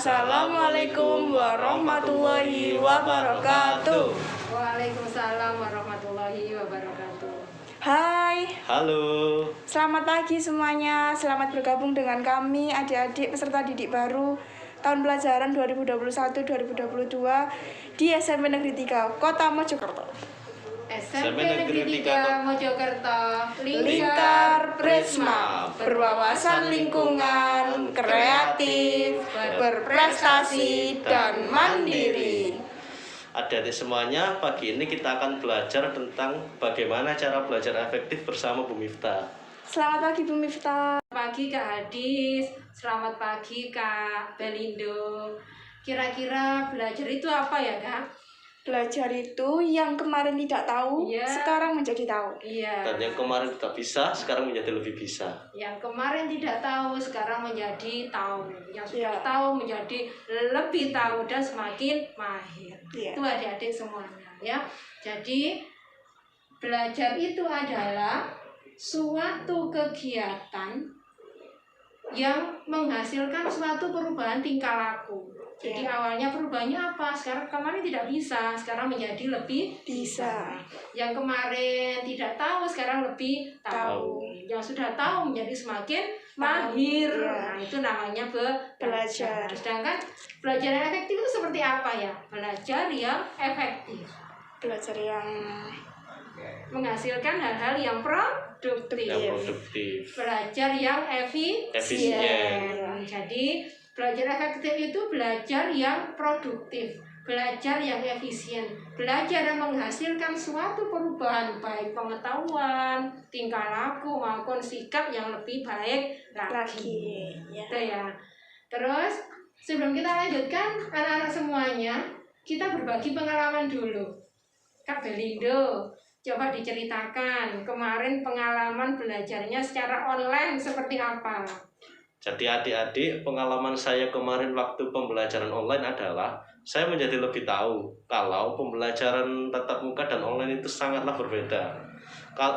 Assalamualaikum warahmatullahi wabarakatuh. Waalaikumsalam warahmatullahi wabarakatuh. Hai. Halo. Selamat pagi semuanya. Selamat bergabung dengan kami adik-adik peserta didik baru tahun pelajaran 2021-2022 di SMP Negeri 3 Kota Mojokerto. SMP Negeri 3 Mojokerto, Lingkar Prisma, berwawasan lingkungan, kreatif, berprestasi, dan mandiri. Adik-adik semuanya, pagi ini kita akan belajar tentang bagaimana cara belajar efektif bersama Bu Miftah. Selamat pagi Bu Miftah. Selamat pagi Kak Hadis, selamat pagi Kak Belindo. Kira-kira belajar itu apa ya Kak? Belajar itu yang kemarin tidak tahu, sekarang menjadi tahu. Iya. Dan yang kemarin tidak bisa, sekarang menjadi lebih bisa. Yang kemarin tidak tahu, sekarang menjadi tahu. Yang sudah tahu menjadi lebih tahu dan semakin mahir. Itu adik-adik semuanya ya. Jadi belajar itu adalah suatu kegiatan yang menghasilkan suatu perubahan tingkah laku. Jadi awalnya perubahannya apa? Sekarang kemarin tidak bisa, sekarang menjadi lebih bisa. Yang kemarin tidak tahu, sekarang lebih tahu. Yang sudah tahu menjadi semakin mahir. Nah, itu namanya belajar. Sedangkan belajar yang efektif itu seperti apa ya? Belajar yang efektif. Belajar yang menghasilkan hal-hal yang produktif. Belajar yang efisien. Jadi belajar efektif itu belajar yang produktif, belajar yang efisien, belajar yang menghasilkan suatu perubahan baik pengetahuan, tingkah laku maupun sikap yang lebih baik lagi. Gitu ya. Terus sebelum kita lanjutkan anak-anak semuanya, kita berbagi pengalaman dulu. Kak Belindo, coba diceritakan kemarin pengalaman belajarnya secara online seperti apa? Jadi adik-adik, pengalaman saya kemarin waktu pembelajaran online adalah saya menjadi lebih tahu kalau pembelajaran tatap muka dan online itu sangatlah berbeda.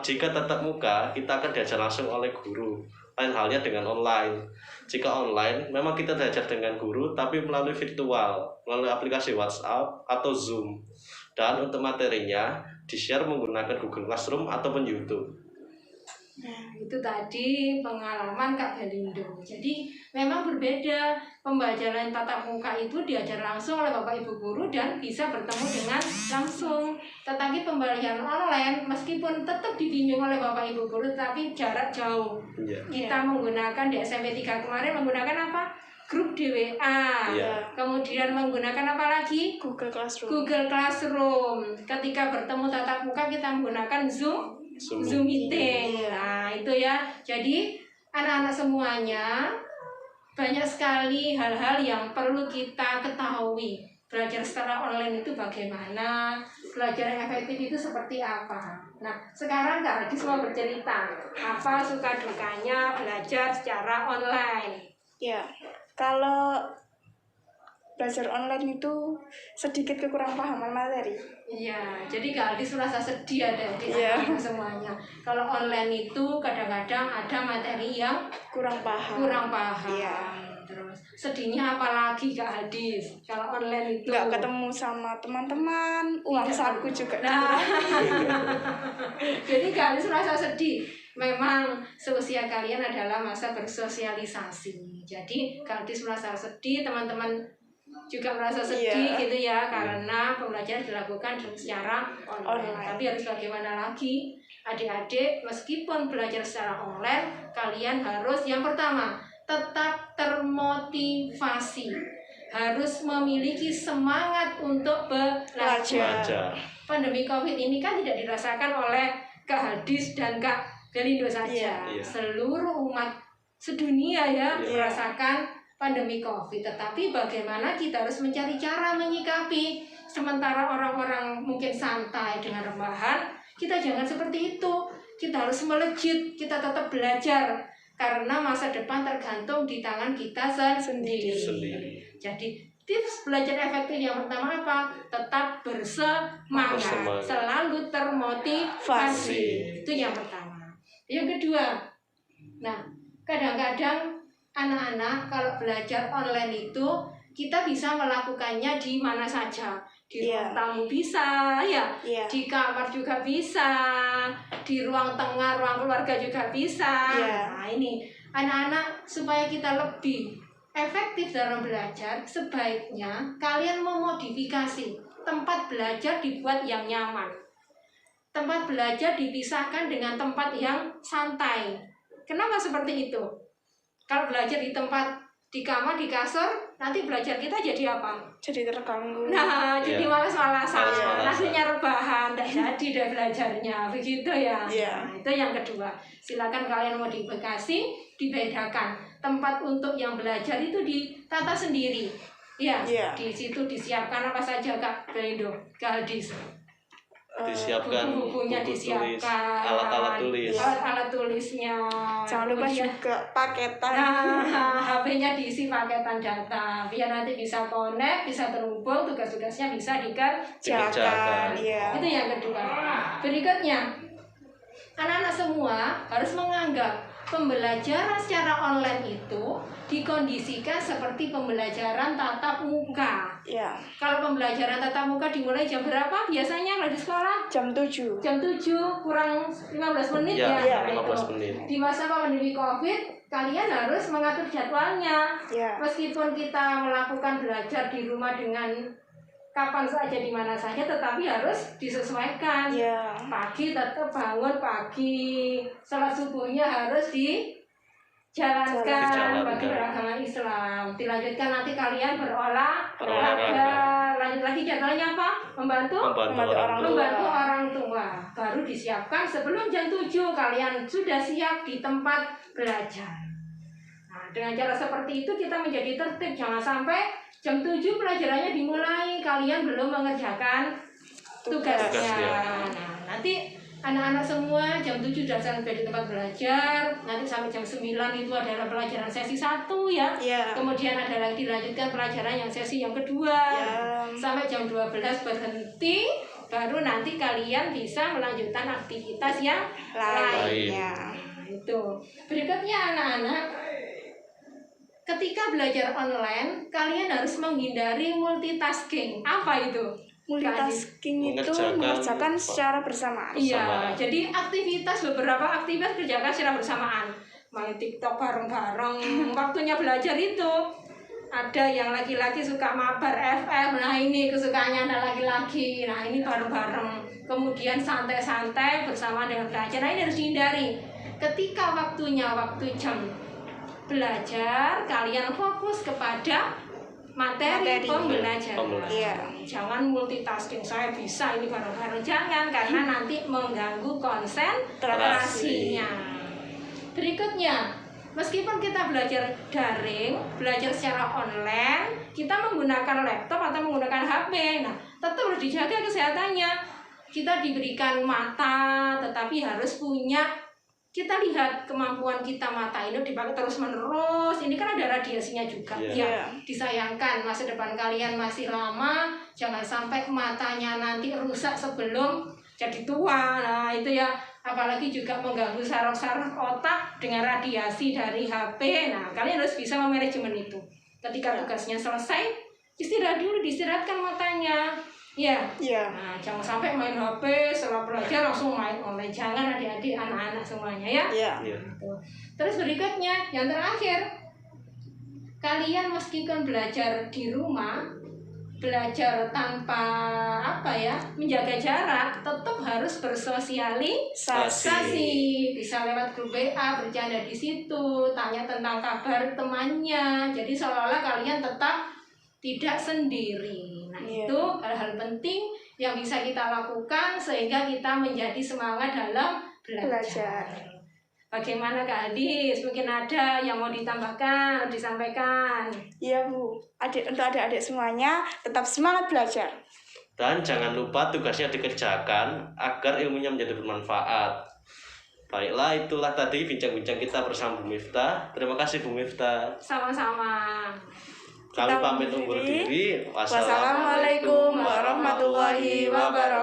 Jika tatap muka, kita akan diajar langsung oleh guru. Lain halnya dengan online. Jika online, memang kita diajar dengan guru, tapi melalui virtual, melalui aplikasi WhatsApp atau Zoom. Dan untuk materinya, di-share menggunakan Google Classroom ataupun YouTube. Nah, itu tadi pengalaman Kak Belindo. Jadi memang berbeda. Pembelajaran tatap muka itu diajar langsung oleh Bapak Ibu guru dan bisa bertemu dengan langsung. Tetapi pembelajaran online meskipun tetap dibimbing oleh Bapak Ibu guru tapi jarak jauh. Kita menggunakan di SMP 3 kemarin menggunakan apa? Grup di WA. Kemudian menggunakan apa lagi? Google Classroom. Google Classroom. Ketika bertemu tatap muka kita menggunakan Zoom meeting. Nah, itu ya. Jadi anak-anak semuanya banyak sekali hal-hal yang perlu kita ketahui. Belajar secara online itu bagaimana? Belajar yang efektif itu seperti apa? Nah, sekarang Kak Hadis mau bercerita apa suka dukanya belajar secara online. Ya, kalau belajar online itu sedikit kekurang pahaman materi. Iya, jadi Kak Hadis merasa sedih ada di semuanya. Kalau online itu kadang-kadang ada materi yang kurang paham. Terus sedihnya apalagi Kak Hadis kalau online itu nggak ketemu sama teman-teman, uang saku juga. Nah, jadi Kak Hadis merasa sedih. Memang seusia kalian adalah masa bersosialisasi. Jadi Kak Hadis merasa sedih, teman-teman juga merasa sedih gitu ya, karena pembelajaran dilakukan secara online. Tapi harus bagaimana lagi? Adik-adik, meskipun belajar secara online, kalian harus yang pertama tetap termotivasi, harus memiliki semangat untuk belajar. Pandemi COVID ini kan tidak dirasakan oleh Kak Hadis dan Kak Belindo saja. Seluruh umat sedunia merasakan pandemi COVID, tetapi bagaimana kita harus mencari cara menyikapi. Sementara orang-orang mungkin santai dengan rebahan, kita jangan seperti itu. Kita harus melejit, kita tetap belajar. Karena masa depan tergantung di tangan kita sendiri. Jadi tips belajar efektif yang pertama apa? Tetap bersemangat, selalu termotivasi. Itu yang pertama. Yang kedua, nah kadang-kadang anak-anak kalau belajar online itu kita bisa melakukannya di mana saja. Di ruang Iya. tamu bisa, ya. Iya. Di kamar juga bisa, di ruang tengah, ruang keluarga juga bisa. Iya. Nah, ini anak-anak supaya kita lebih efektif dalam belajar, sebaiknya kalian memodifikasi tempat belajar dibuat yang nyaman. Tempat belajar dipisahkan dengan tempat yang santai. Kenapa seperti itu? Kalau belajar di kamar, di kasur, nanti belajar kita jadi apa? Jadi terganggu. Nah, jadi Iya. malas-malasan, Malas-malasan. hasilnya rebahan, tidak jadi deh belajarnya, begitu ya. Iya. Nah, itu yang kedua. Silakan kalian modifikasi, dibedakan. Tempat untuk yang belajar itu ditata sendiri. Ya, Iya. di situ disiapkan apa saja Kak Belindo, Kak Aldis. Disiapkan Buku-bukunya buku tulis, disiapkan, alat-alat tulis. alat tulisnya. Jangan lupa Kemudian- juga paketan. Nah, HP-nya diisi paketan data biar nanti bisa connect, bisa terhubung, tugas-tugasnya bisa dikerjakan. Dikerjakan, iya. Itu yang kedua. Berikutnya, anak-anak semua harus menganggap pembelajaran secara online itu dikondisikan seperti pembelajaran tatap muka. Ya, Kalau pembelajaran tatap muka dimulai jam berapa biasanya kalau di sekolah? jam 7. Jam 7 kurang 15 menit Ya, ya. 15 Itu. menit. Di masa pandemi Covid, kalian harus mengatur jadwalnya. Ya. Meskipun kita melakukan belajar di rumah dengan kapan saja di mana saja, tetapi harus disesuaikan. Ya. Pagi tetap bangun pagi, salat subuhnya harus dijalankan Dijalankan. bagi beragama Islam. Dilanjutkan nanti kalian berolahraga. Berolahraga. Lanjut lagi jadwalnya apa? Membantu Membantu orang tua. membantu orang tua. Baru disiapkan sebelum jam 7 kalian sudah siap di tempat belajar. Nah, dengan cara seperti itu kita menjadi tertib. Jangan sampai jam 7 pelajarannya dimulai kalian belum mengerjakan tugasnya. Tugasnya. Nah, nanti anak-anak semua jam 7 sudah sampai di tempat belajar. Nanti sampai jam 9 itu adalah pelajaran sesi 1 ya. Ya. Kemudian ada lagi dilanjutkan pelajaran yang sesi yang kedua. Ya. Sampai jam 12 berhenti, baru nanti kalian bisa melanjutkan aktivitas yang lain. Lainnya. Nah, itu. Berikutnya anak-anak, ketika belajar online, kalian harus menghindari multitasking. Apa itu? Multitasking itu Mengerjakan mengerjakan secara bersamaan. Iya, Bersamaan. jadi beberapa aktivitas kerjakan secara bersamaan. Main TikTok bareng-bareng, waktunya belajar itu. Ada yang laki-laki suka mabar FM, nah ini kesukaannya anak laki-laki, nah ini bareng-bareng. Kemudian santai-santai bersama dengan belajar, nah ini harus dihindari. Ketika waktu jam belajar, kalian fokus kepada materi pembelajaran. Iya. Jangan multitasking, saya bisa ini bareng-bareng, jangan, karena nanti mengganggu konsentrasinya. Berikutnya, meskipun kita belajar daring, belajar secara online, kita menggunakan laptop atau menggunakan HP, nah tetap harus dijaga kesehatannya. Kita diberikan mata, tetapi harus punya, kita lihat kemampuan kita mata ini dipakai terus-menerus, ini kan ada radiasinya juga. Iya. Ya, disayangkan masa depan kalian masih lama, jangan sampai matanya nanti rusak sebelum jadi tua. Nah, itu ya, apalagi juga mengganggu saraf-saraf otak dengan radiasi dari HP. Nah, kalian harus bisa memanajemen itu. Ketika tugasnya selesai, istirahat dulu, diistirahatkan matanya. Ya. Iya. Nah, jangan sampai main HP setelah belajar langsung main online. Jangan adik-adik, anak-anak semuanya ya. Iya. Iya. Gitu. Terus berikutnya, yang terakhir, kalian meskipun belajar di rumah, belajar tanpa menjaga jarak, tetap harus bersosialisasi. Bisa lewat grup WA, bercanda di situ, tanya tentang kabar temannya. Jadi seolah-olah kalian tetap tidak sendiri. Nah, Iya. itu hal-hal penting yang bisa kita lakukan sehingga kita menjadi semangat dalam belajar. Bagaimana Kak Adis? Mungkin ada yang mau ditambahkan, disampaikan. Iya, Bu. Untuk adik-adik semuanya tetap semangat belajar. Dan jangan lupa tugasnya dikerjakan agar ilmunya menjadi bermanfaat. Baiklah, itulah tadi bincang-bincang kita bersama Bu Miftah. Terima kasih Bu Miftah. Sama-sama. Kami Kita pamit undur undur diri. diri. Wassalamualaikum warahmatullahi wabarakatuh.